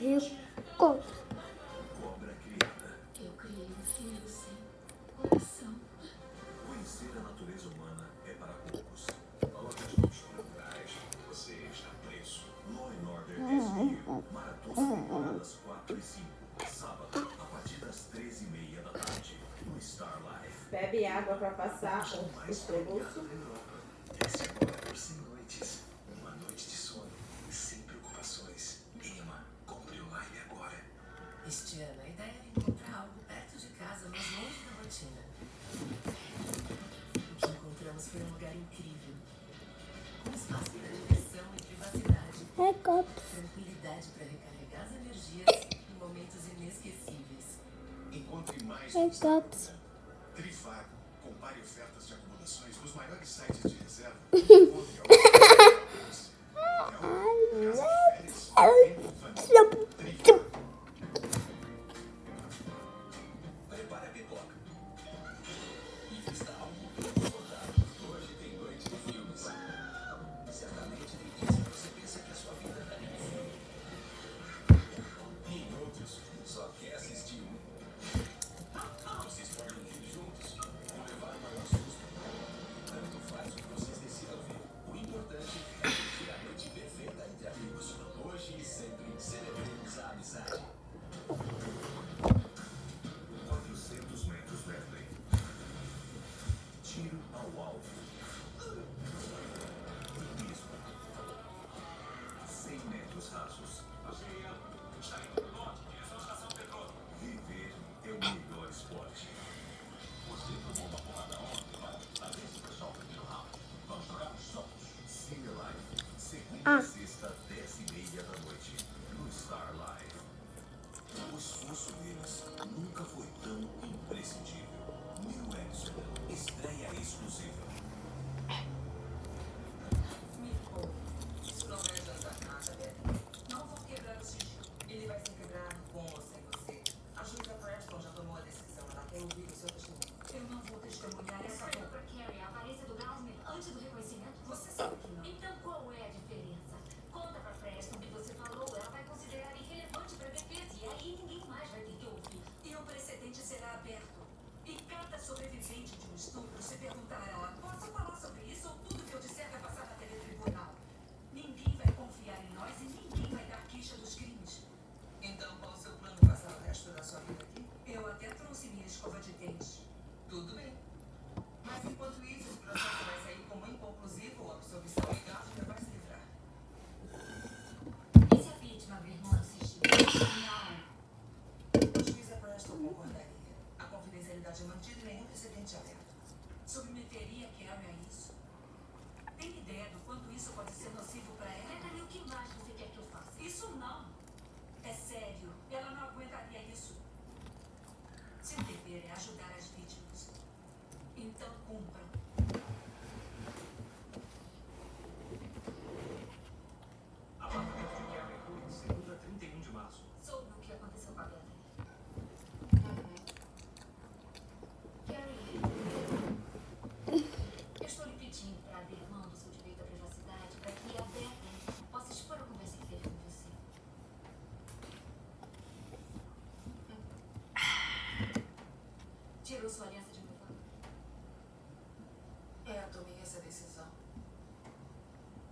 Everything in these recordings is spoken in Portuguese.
Helicóptero. Cobra criada. Eu criei um filho sem coração. Conhecer a natureza humana é para poucos. Coloque as mãos para trás. Você está preso. Law and Order SVU. Maratona temporadas 4 e 5. Sábado, a partir das 13h30 da tarde. No Star Life. Bebe água pra passar Show o mais espreguço. premiado da Europa. Esse agora por 100 noites. Uma noite de sono sem preocupações. Emma, compre online agora. Este ano, a ideia era encontrar algo perto de casa, mas longe da rotina. O que encontramos foi um lugar incrível. Com espaço para diversão e privacidade. Helicóptero. Tranquilidade para recarregar as energias em momentos inesquecíveis. Encontre mais Helicóptero. Trivago. Compare ofertas de acomodações nos maiores sites de reserva. Encontre casa de férias, tempo família. Trivago. Prepare a pipoca. E vista algo confortável. Hoje tem noite de filmes. Certamente tem dias que você pensa que a sua vida daria um filme. E em outros, só quer assistir um. Vocês podem vir juntos ou levar o maior susto. Tanto faz o que vocês decidam ver. O importante é curtir a noite perfeita entre amigos. Hoje e sempre celebremos a amizade. 400 metros, Bradley. Tiro ao alvo. Pismo. 100 metros rasos. Viver é o melhor esporte. Você tomou uma porrada ontem, mas às vezes o pessoal pediu rápido. Vamos jogar juntos. Cine Live. Segunda e sexta, 10h30 da noite. No Star Live. O esforço deles nunca foi tão imprescindível. New Edison. Estreia exclusiva. Me poupe. Isso não vai adiantar nada, Beth. Não vou quebrar o sigilo. Ele vai se quebrar com ou sem você. A Julia Preston já tomou a decisão. Ela quer ouvir o seu testemunho. Eu não vou testemunhar essa Perguntou boca. pra Carrie a aparência do Gosmer antes do reconhecimento? Você sabe que não. Então qual é a diferença? Conta pra Preston o que você falou, ela vai considerar irrelevante pra defesa e aí ninguém mais vai ter que ouvir. E o precedente será aberto. E cada sobrevivente de um estupro se perguntará: posso falar sobre isso ou tudo que eu disser vai passar na teletribunal? Ninguém vai confiar em nós e ninguém vai dar queixa dos crimes. Então, qual o seu plano de passar o resto da sua vida aqui? Eu até trouxe minha escova de dentes. Tudo bem. Mas enquanto isso, o processo vai sair como inconclusivo ou a absolvição legal já vai se livrar. E se a vítima abrir mão do sigilo? Não. A juíza Preston concordaria. A confidencialidade é mantida e nenhum precedente aberto. Submeteria Carrie a isso? Tem ideia do quanto isso pode ser nocivo para ela? Bethany, o que mais você quer que eu faça? Isso não. É sério. Ela não aguentaria isso. Seu dever é ajudar as vítimas. Então cumpra. Apartamento de Karen Hood, segunda, 31 de março. Soube o que aconteceu com a Bethany. Carrie, eu estou lhe pedindo para abrir mão do seu direito à privacidade para que a Bethany possa expor a conversa que teve com você. Tirou sua aliança de noivado? Eu tomei essa decisão.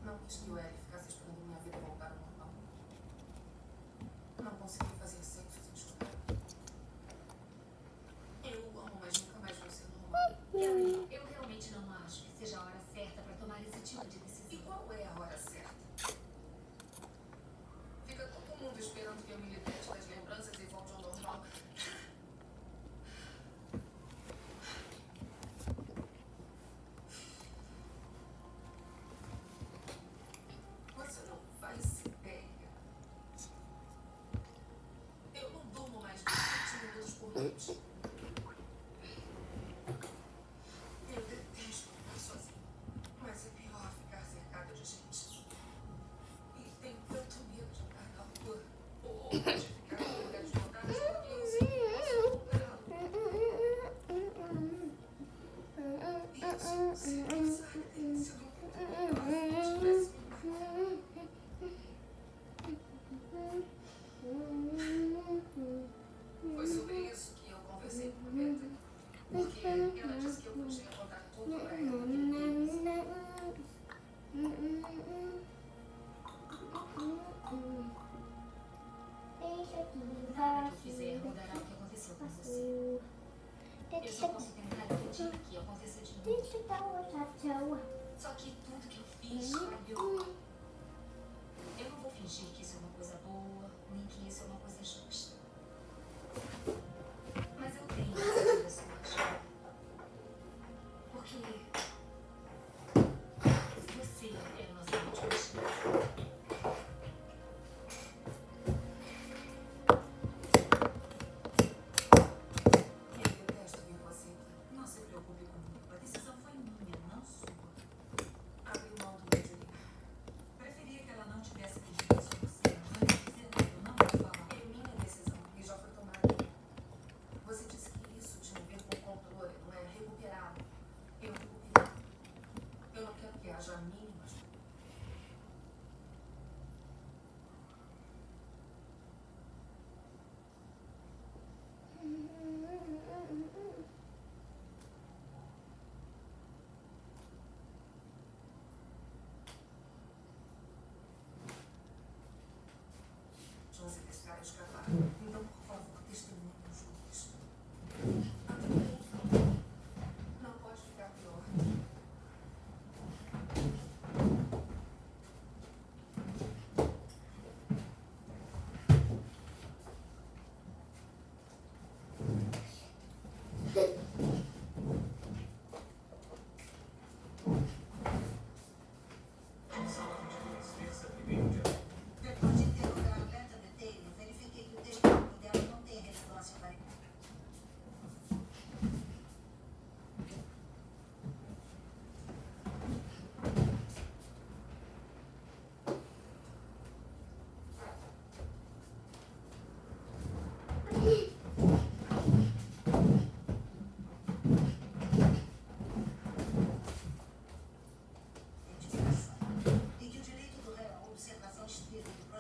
Não quis que o Eric ficasse esperando minha vida voltar ao normal. Não consegui fazer sexo sem chorar. Eu o amo, mas nunca mais vou ser normal. Carrie, eu realmente não acho que seja a hora certa para tomar esse tipo de E decisão. qual é a hora certa? Fica todo mundo esperando que eu me liberte das lembranças e volte ao normal. Você não faz ideia. Eu não durmo mais de 20 minutos por noite. Eu detesto ficar sozinha. Mas é pior ficar cercada de gente. E tenho tanto medo de andar na rua. Ou de ficar em lugares lotados porque eu sei que posso encontrá-lo. Isso, sem pensar, tem sido muito melhor se eu tivesse me matado.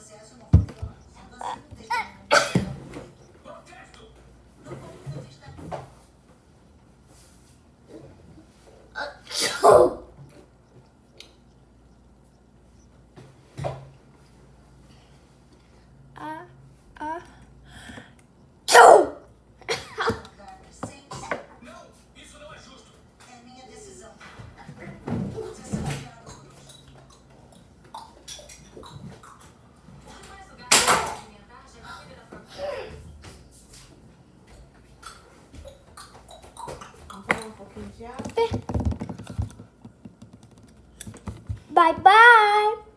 processo não foi violado. Sendo assim, o testemunho não será concluído. Protesto! Do ponto de vista sem Não, isso não é justo. é minha decisão. Você será tirado por isso. O rapaz do gato para alimentar já vai cuidar da própria. Vamos pegar um pouquinho de água. Bye bye.